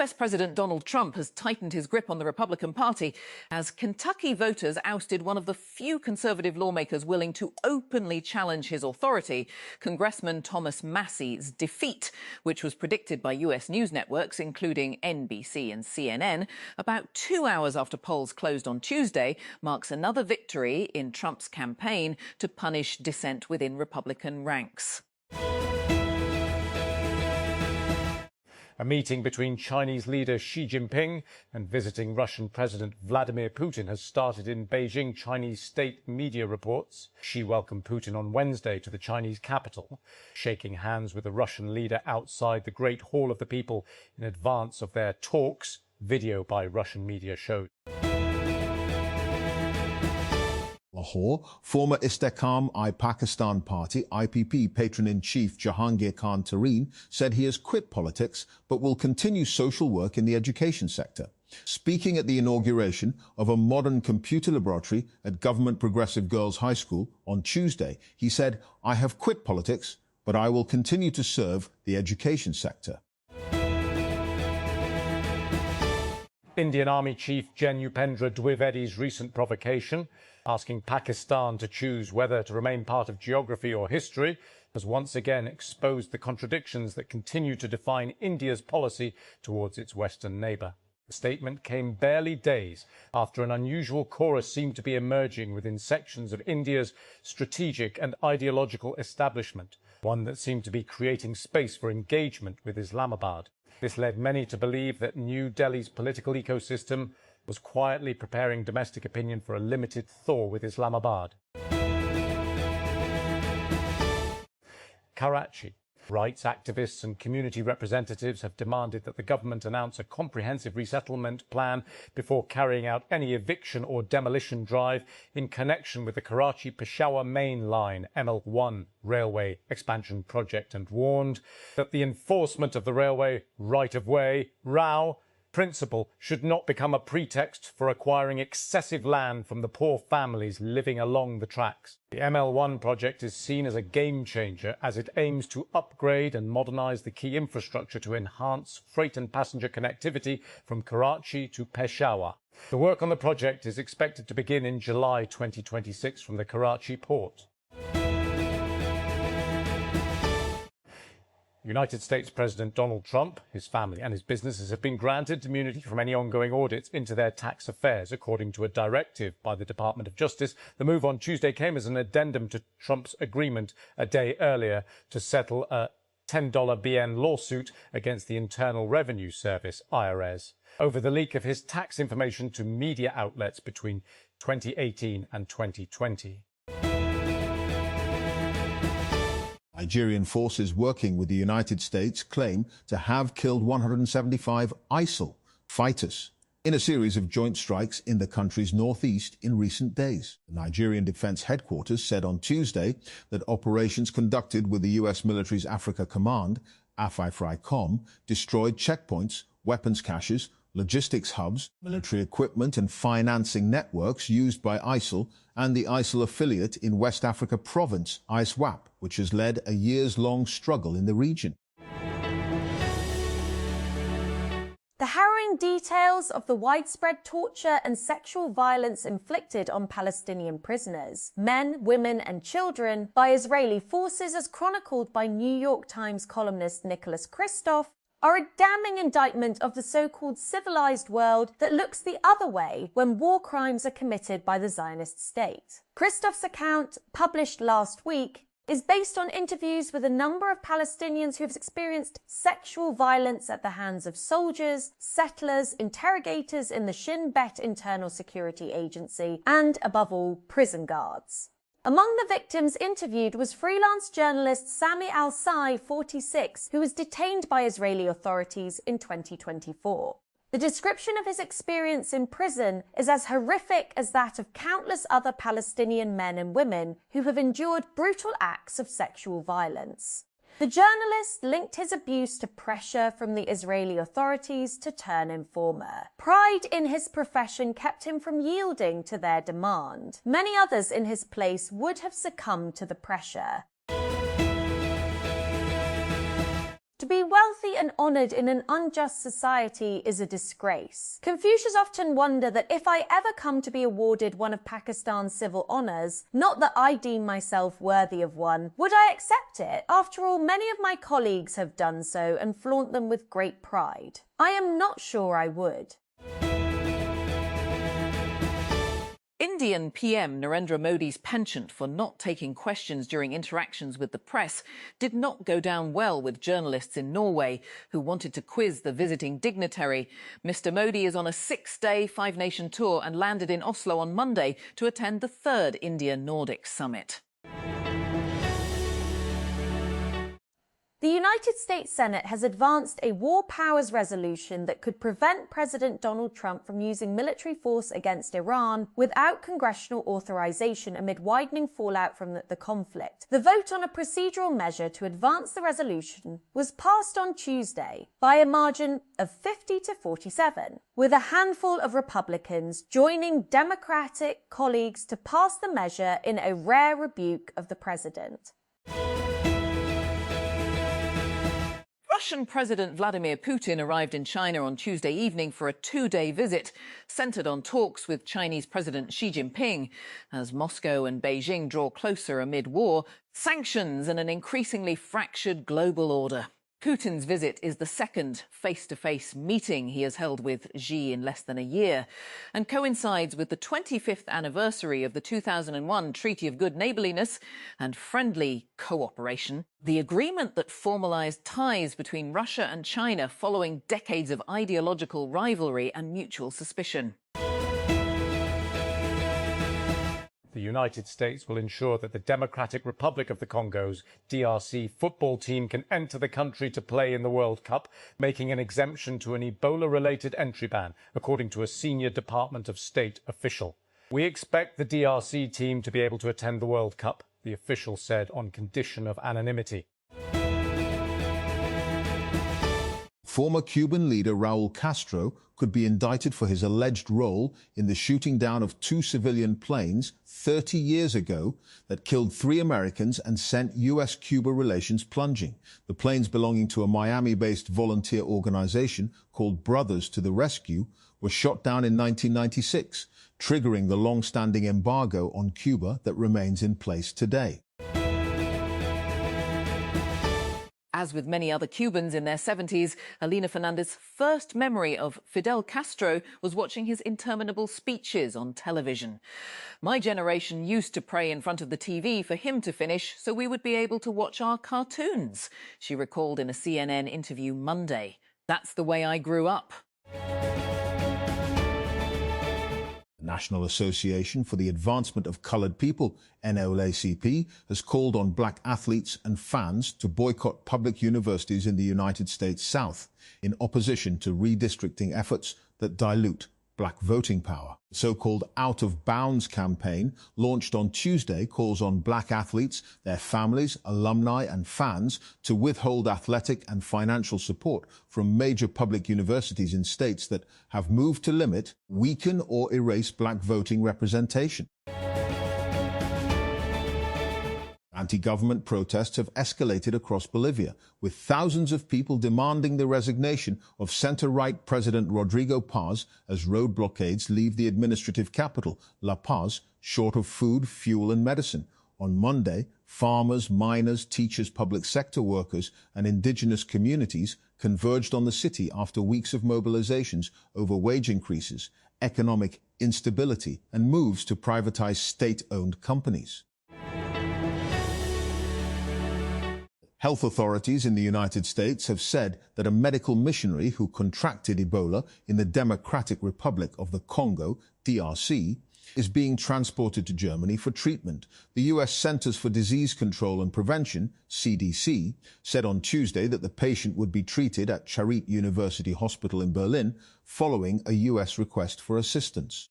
US President Donald Trump has tightened his grip on the Republican Party as Kentucky voters ousted one of the few conservative lawmakers willing to openly challenge his authority, Congressman Thomas Massey's defeat, which was predicted by US news networks, including NBC and CNN, about 2 hours after polls closed on Tuesday, marks another victory in Trump's campaign to punish dissent within Republican ranks. A meeting between Chinese leader Xi Jinping and visiting Russian President Vladimir Putin has started in Beijing, Chinese state media reports. Xi welcomed Putin on Wednesday to the Chinese capital, shaking hands with the Russian leader outside the Great Hall of the People in advance of their talks, video by Russian media showed. Lahore, former Istehkam-i Pakistan Party IPP patron-in-chief Jahangir Khan Tareen said he has quit politics but will continue social work in the education sector. Speaking at the inauguration of a modern computer laboratory at Government Progressive Girls High School on Tuesday, he said, "I have quit politics, but I will continue to serve the education sector." Indian Army Chief Gen Upendra Dwivedi's recent provocation, asking Pakistan to choose whether to remain part of geography or history, has once again exposed the contradictions that continue to define India's policy towards its western neighbour. The statement came barely days after an unusual chorus seemed to be emerging within sections of India's strategic and ideological establishment, one that seemed to be creating space for engagement with Islamabad. This led many to believe that New Delhi's political ecosystem was quietly preparing domestic opinion for a limited thaw with Islamabad. Karachi. Rights activists and community representatives have demanded that the government announce a comprehensive resettlement plan before carrying out any eviction or demolition drive in connection with the Karachi-Peshawar Main Line ML1 railway expansion project, and warned that the enforcement of the railway right-of-way (RAW) principle should not become a pretext for acquiring excessive land from the poor families living along the tracks. The ML1 project is seen as a game changer as it aims to upgrade and modernise the key infrastructure to enhance freight and passenger connectivity from Karachi to Peshawar. The work on the project is expected to begin in July 2026 from the Karachi port. United States President Donald Trump, his family and his businesses have been granted immunity from any ongoing audits into their tax affairs, according to a directive by the Department of Justice. The move on Tuesday came as an addendum to Trump's agreement a day earlier to settle a $10 BN lawsuit against the Internal Revenue Service, IRS, over the leak of his tax information to media outlets between 2018 and 2020. Nigerian forces working with the United States claim to have killed 175 ISIL fighters in a series of joint strikes in the country's northeast in recent days. The Nigerian Defense Headquarters said on Tuesday that operations conducted with the U.S. military's Africa Command, AFRICOM, destroyed checkpoints, weapons caches, logistics hubs, military equipment and financing networks used by ISIL and the ISIL affiliate in West Africa province, ISWAP, which has led a years-long struggle in the region. The harrowing details of the widespread torture and sexual violence inflicted on Palestinian prisoners, men, women and children, by Israeli forces, as chronicled by New York Times columnist Nicholas Kristof, are a damning indictment of the so-called civilized world that looks the other way when war crimes are committed by the Zionist state. Kristof's account, published last week, is based on interviews with a number of Palestinians who have experienced sexual violence at the hands of soldiers, settlers, interrogators in the Shin Bet Internal Security Agency, and, above all, prison guards. Among the victims interviewed was freelance journalist Sami Al-Sai, 46, who was detained by Israeli authorities in 2024. The description of his experience in prison is as horrific as that of countless other Palestinian men and women who have endured brutal acts of sexual violence. The journalist linked his abuse to pressure from the Israeli authorities to turn informer. Pride in his profession kept him from yielding to their demand. Many others in his place would have succumbed to the pressure. To be wealthy and honoured in an unjust society is a disgrace. Confucius often wondered that if I ever come to be awarded one of Pakistan's civil honours, not that I deem myself worthy of one, would I accept it? After all, many of my colleagues have done so and flaunt them with great pride. I am not sure I would. Indian PM Narendra Modi's penchant for not taking questions during interactions with the press did not go down well with journalists in Norway who wanted to quiz the visiting dignitary. Mr. Modi is on a 6-day, 5-nation tour and landed in Oslo on Monday to attend the 3rd India-Nordic summit. The United States Senate has advanced a war powers resolution that could prevent President Donald Trump from using military force against Iran without congressional authorization amid widening fallout from the conflict. The vote on a procedural measure to advance the resolution was passed on Tuesday by a margin of 50 to 47, with a handful of Republicans joining Democratic colleagues to pass the measure in a rare rebuke of the president. Russian President Vladimir Putin arrived in China on Tuesday evening for a 2-day visit centred on talks with Chinese President Xi Jinping as Moscow and Beijing draw closer amid war, sanctions and an increasingly fractured global order. Putin's visit is the second face-to-face meeting he has held with Xi in less than a year and coincides with the 25th anniversary of the 2001 Treaty of Good Neighbourliness and Friendly Cooperation, the agreement that formalised ties between Russia and China following decades of ideological rivalry and mutual suspicion. The United States will ensure that the Democratic Republic of the Congo's DRC football team can enter the country to play in the World Cup, making an exemption to an Ebola-related entry ban, according to a senior Department of State official. We expect the DRC team to be able to attend the World Cup, the official said, on condition of anonymity. Former Cuban leader Raul Castro could be indicted for his alleged role in the shooting down of 2 civilian planes 30 years ago that killed 3 Americans and sent U.S.-Cuba relations plunging. The planes belonging to a Miami-based volunteer organization called Brothers to the Rescue were shot down in 1996, triggering the long-standing embargo on Cuba that remains in place today. As with many other Cubans in their 70s, Alina Fernandez's first memory of Fidel Castro was watching his interminable speeches on television. My generation used to pray in front of the TV for him to finish so we would be able to watch our cartoons, she recalled in a CNN interview Monday. That's the way I grew up. The National Association for the Advancement of Coloured People, NAACP, has called on black athletes and fans to boycott public universities in the United States South in opposition to redistricting efforts that dilute black voting power. The so-called Out of Bounds campaign, launched on Tuesday, calls on black athletes, their families, alumni and fans to withhold athletic and financial support from major public universities in states that have moved to limit, weaken or erase black voting representation. Anti-government protests have escalated across Bolivia, with thousands of people demanding the resignation of center-right President Rodrigo Paz as road blockades leave the administrative capital, La Paz, short of food, fuel and medicine. On Monday, farmers, miners, teachers, public sector workers and indigenous communities converged on the city after weeks of mobilizations over wage increases, economic instability and moves to privatize state-owned companies. Health authorities in the United States have said that a medical missionary who contracted Ebola in the Democratic Republic of the Congo, DRC, is being transported to Germany for treatment. The U.S. Centers for Disease Control and Prevention, CDC, said on Tuesday that the patient would be treated at Charité University Hospital in Berlin following a U.S. request for assistance.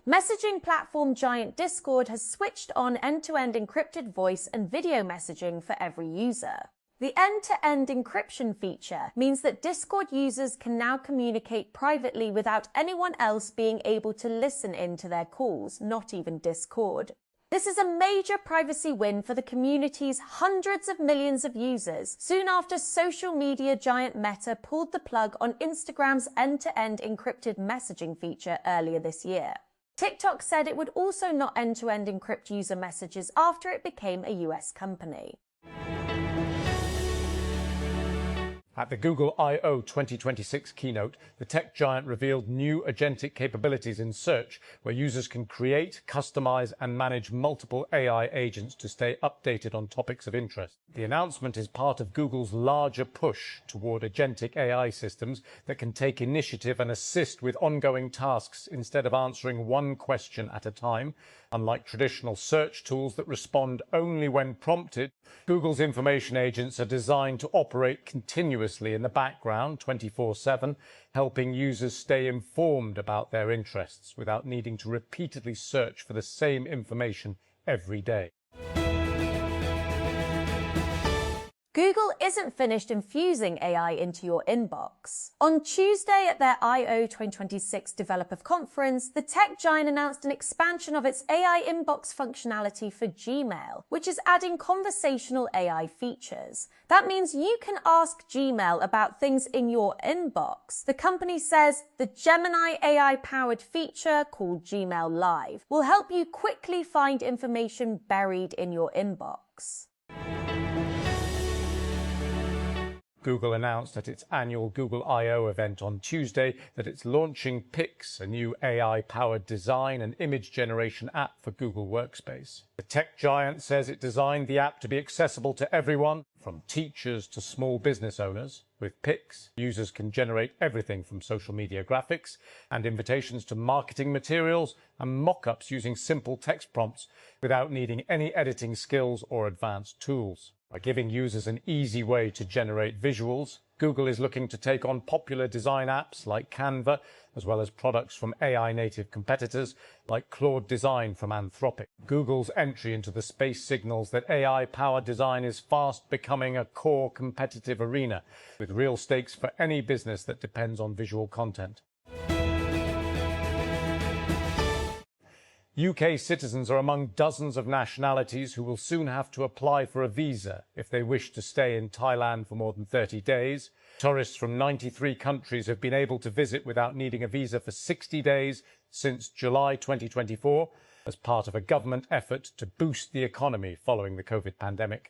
Messaging platform giant Discord has switched on end-to-end encrypted voice and video messaging for every user. The end-to-end encryption feature means that Discord users can now communicate privately without anyone else being able to listen in to their calls, not even Discord. This is a major privacy win for the community's hundreds of millions of users, soon after social media giant Meta pulled the plug on Instagram's end-to-end encrypted messaging feature earlier this year. TikTok said it would also not end-to-end encrypt user messages after it became a US company. At the Google I/O 2026 keynote, the tech giant revealed new agentic capabilities in search, where users can create, customize, and manage multiple AI agents to stay updated on topics of interest. The announcement is part of Google's larger push toward agentic AI systems that can take initiative and assist with ongoing tasks instead of answering one question at a time. Unlike traditional search tools that respond only when prompted, Google's information agents are designed to operate continuously in the background 24/7, helping users stay informed about their interests without needing to repeatedly search for the same information every day. Google isn't finished infusing AI into your inbox. On Tuesday at their I/O 2026 developer conference, the tech giant announced an expansion of its AI inbox functionality for Gmail, which is adding conversational AI features. That means you can ask Gmail about things in your inbox. The company says the Gemini AI-powered feature called Gmail Live will help you quickly find information buried in your inbox. Google announced at its annual Google I/O event on Tuesday that it's launching Pix, a new AI-powered design and image generation app for Google Workspace. The tech giant says it designed the app to be accessible to everyone, from teachers to small business owners. With Pix, users can generate everything from social media graphics and invitations to marketing materials and mock-ups using simple text prompts without needing any editing skills or advanced tools. By giving users an easy way to generate visuals, Google is looking to take on popular design apps like Canva, as well as products from AI-native competitors like Claude Design from Anthropic. Google's entry into the space signals that AI-powered design is fast becoming a core competitive arena, with real stakes for any business that depends on visual content. UK citizens are among dozens of nationalities who will soon have to apply for a visa if they wish to stay in Thailand for more than 30 days. Tourists from 93 countries have been able to visit without needing a visa for 60 days since July 2024 as part of a government effort to boost the economy following the COVID pandemic.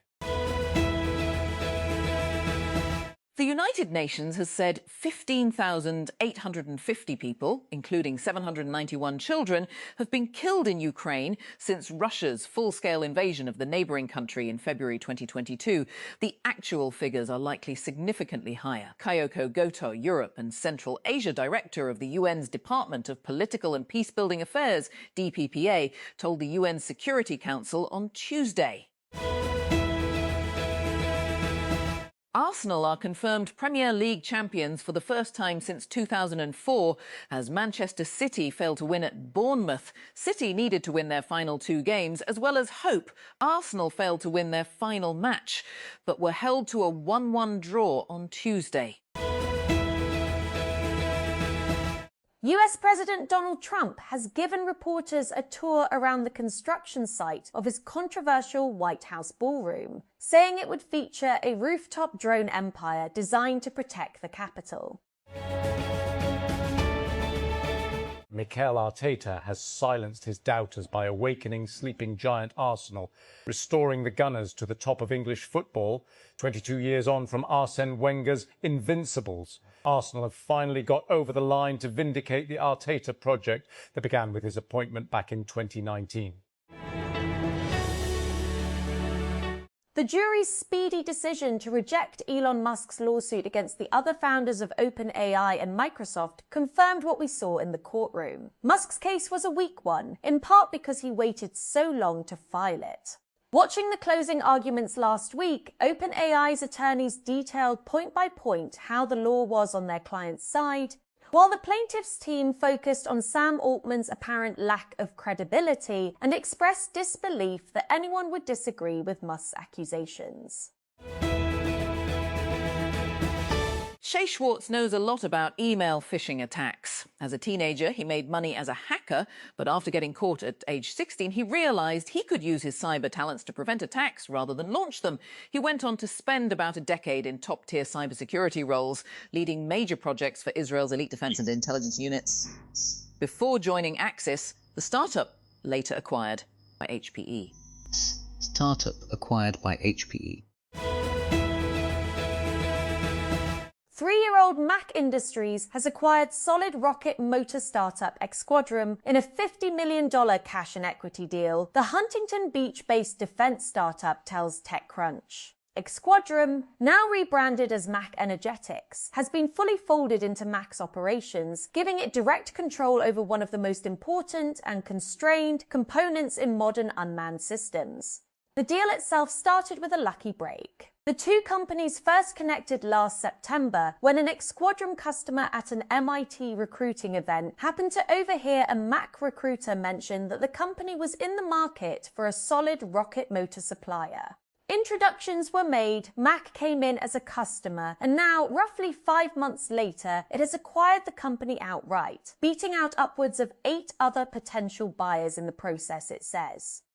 The United Nations has said 15,850 people, including 791 children, have been killed in Ukraine since Russia's full-scale invasion of the neighbouring country in February 2022. The actual figures are likely significantly higher. Kyoko Goto, Europe and Central Asia Director of the UN's Department of Political and Peacebuilding Affairs, DPPA, told the UN Security Council on Tuesday. Arsenal are confirmed Premier League champions for the first time since 2004, as Manchester City failed to win at Bournemouth. City needed to win their final 2 games, as well as hope. Arsenal failed to win their final match, but were held to a 1-1 draw on Tuesday. US President Donald Trump has given reporters a tour around the construction site of his controversial White House ballroom, saying it would feature a rooftop drone empire designed to protect the Capitol. Mikel Arteta has silenced his doubters by awakening sleeping giant Arsenal, restoring the Gunners to the top of English football, 22 years on from Arsene Wenger's Invincibles. Arsenal have finally got over the line to vindicate the Arteta project that began with his appointment back in 2019. The jury's speedy decision to reject Elon Musk's lawsuit against the other founders of OpenAI and Microsoft confirmed what we saw in the courtroom. Musk's case was a weak one, in part because he waited so long to file it. Watching the closing arguments last week, OpenAI's attorneys detailed point by point how the law was on their client's side, while the plaintiff's team focused on Sam Altman's apparent lack of credibility and expressed disbelief that anyone would disagree with Musk's accusations. Shay Schwartz knows a lot about email phishing attacks. As a teenager, he made money as a hacker, but after getting caught at age 16, he realised he could use his cyber talents to prevent attacks rather than launch them. He went on to spend about a decade in top-tier cybersecurity roles, leading major projects for Israel's elite defence and intelligence units. Before joining Axis, the startup later acquired by HPE. Startup acquired by HPE. 3-year-old Mack Industries has acquired solid rocket motor startup Xquadrum in a $50 million cash and equity deal, the Huntington Beach-based defense startup tells TechCrunch. Xquadrum, now rebranded as Mack Energetics, has been fully folded into Mack's operations, giving it direct control over one of the most important and constrained components in modern unmanned systems. The deal itself started with a lucky break. The two companies first connected last September when an Xquadrum customer at an MIT recruiting event happened to overhear a Mack recruiter mention that the company was in the market for a solid rocket motor supplier. Introductions were made, Mack came in as a customer, and now, roughly 5 months later, it has acquired the company outright, beating out upwards of 8 other potential buyers in the process, it says.